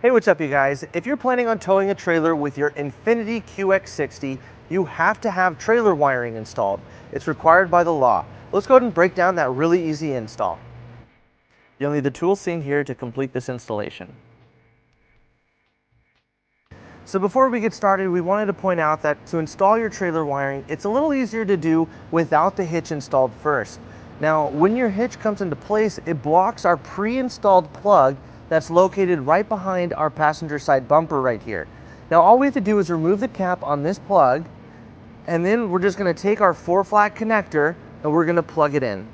Hey, what's up you guys? If you're planning on towing a trailer with your Infiniti QX60, you have to have trailer wiring installed. It's required by the law. Let's go ahead and break down that really easy install. You'll need the tools seen here to complete this installation. So before we get started, we wanted to point out that to install your trailer wiring, it's a little easier to do without the hitch installed first. Now, when your hitch comes into place, it blocks our pre-installed plug that's located right behind our passenger side bumper right here. Now, all we have to do is remove the cap on this plug, and then we're just gonna take our 4-flat connector and we're gonna plug it in.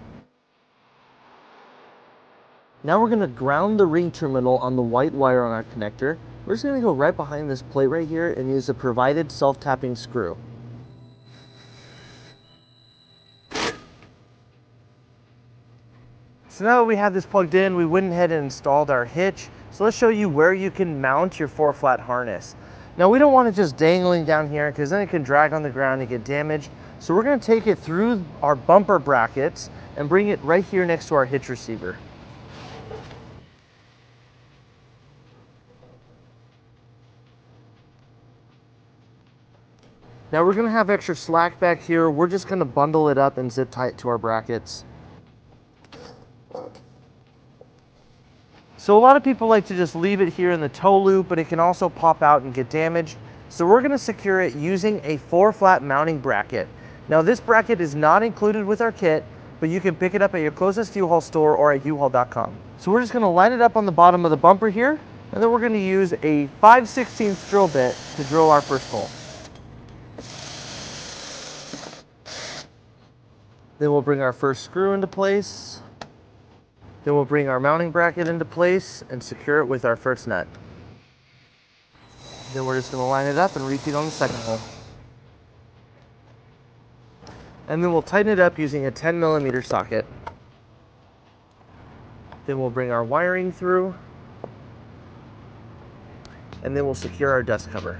Now we're gonna ground the ring terminal on the white wire on our connector. We're just gonna go right behind this plate right here and use a provided self-tapping screw. So now that we have this plugged in, we went ahead and installed our hitch. So let's show you where you can mount your 4-flat harness. Now we don't want it just dangling down here because then it can drag on the ground and get damaged. So we're gonna take it through our bumper brackets and bring it right here next to our hitch receiver. Now we're gonna have extra slack back here. We're just gonna bundle it up and zip tie it to our brackets. So a lot of people like to just leave it here in the tow loop, but it can also pop out and get damaged. So we're gonna secure it using a 4-flat mounting bracket. Now this bracket is not included with our kit, but you can pick it up at your closest U-Haul store or at uhaul.com. So we're just gonna line it up on the bottom of the bumper here, and then we're gonna use a 5/16 drill bit to drill our first hole. Then we'll bring our first screw into place. Then we'll bring our mounting bracket into place and secure it with our first nut. Then we're just going to line it up and repeat on the second hole. And then we'll tighten it up using a 10mm socket. Then we'll bring our wiring through. And then we'll secure our dust cover.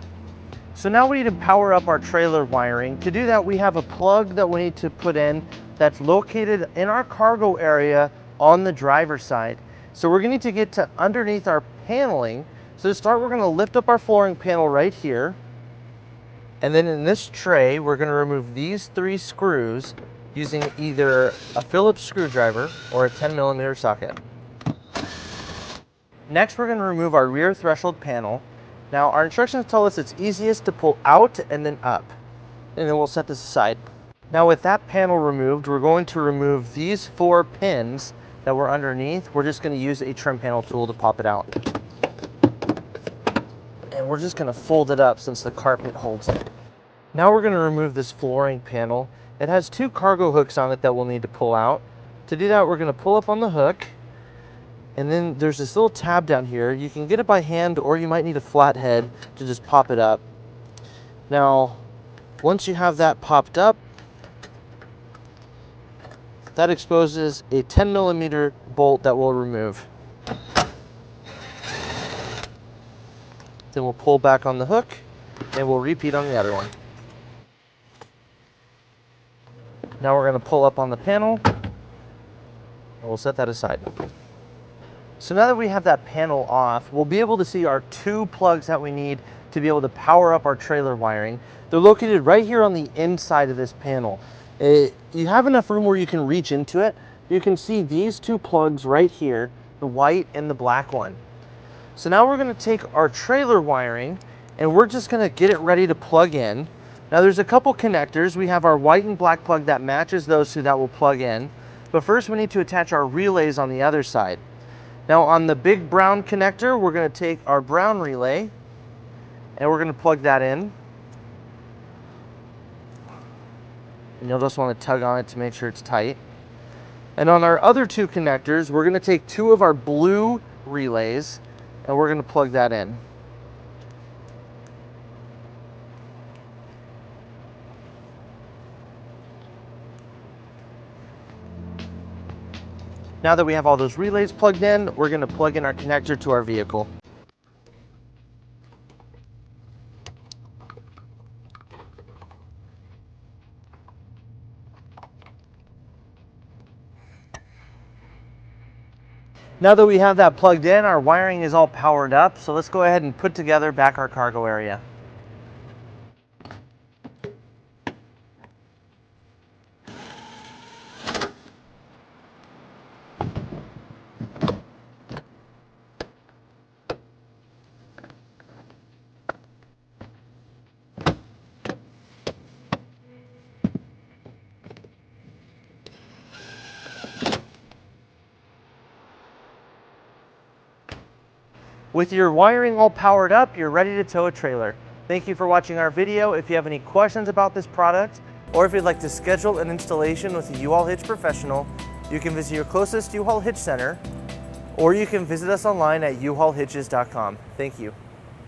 So now we need to power up our trailer wiring. To do that, we have a plug that we need to put in that's located in our cargo area on the driver's side. So we're going to need to get to underneath our paneling. So to start, we're going to lift up our flooring panel right here. And then in this tray, we're going to remove these 3 screws using either a Phillips screwdriver or a 10mm socket. Next, we're going to remove our rear threshold panel. Now, our instructions tell us it's easiest to pull out and then up. And then we'll set this aside. Now with that panel removed, we're going to remove these 4 pins that were underneath. We're just going to use a trim panel tool to pop it out. And we're just going to fold it up since the carpet holds it. Now we're going to remove this flooring panel. It has 2 cargo hooks on it that we'll need to pull out. To do that, we're going to pull up on the hook. And then there's this little tab down here. You can get it by hand, or you might need a flathead to just pop it up. Now, once you have that popped up, that exposes a 10mm bolt that we'll remove. Then we'll pull back on the hook and we'll repeat on the other one. Now we're going to pull up on the panel and we'll set that aside. So now that we have that panel off, we'll be able to see our 2 plugs that we need to be able to power up our trailer wiring. They're located right here on the inside of this panel. You have enough room where you can reach into it. You can see these 2 plugs right here, the white and the black one. So now we're going to take our trailer wiring and we're just going to get it ready to plug in. Now there's a couple connectors. We have our white and black plug that matches those 2 that will plug in. But first we need to attach our relays on the other side. Now on the big brown connector, we're going to take our brown relay and we're going to plug that in. And you'll just want to tug on it to make sure it's tight. And on our other 2 connectors, we're going to take 2 of our blue relays and we're going to plug that in. Now that we have all those relays plugged in, we're going to plug in our connector to our vehicle. Now that we have that plugged in, our wiring is all powered up, so let's go ahead and put together back our cargo area. With your wiring all powered up, you're ready to tow a trailer. Thank you for watching our video. If you have any questions about this product, or if you'd like to schedule an installation with a U-Haul Hitch professional, you can visit your closest U-Haul Hitch center, or you can visit us online at uhaulhitches.com. Thank you.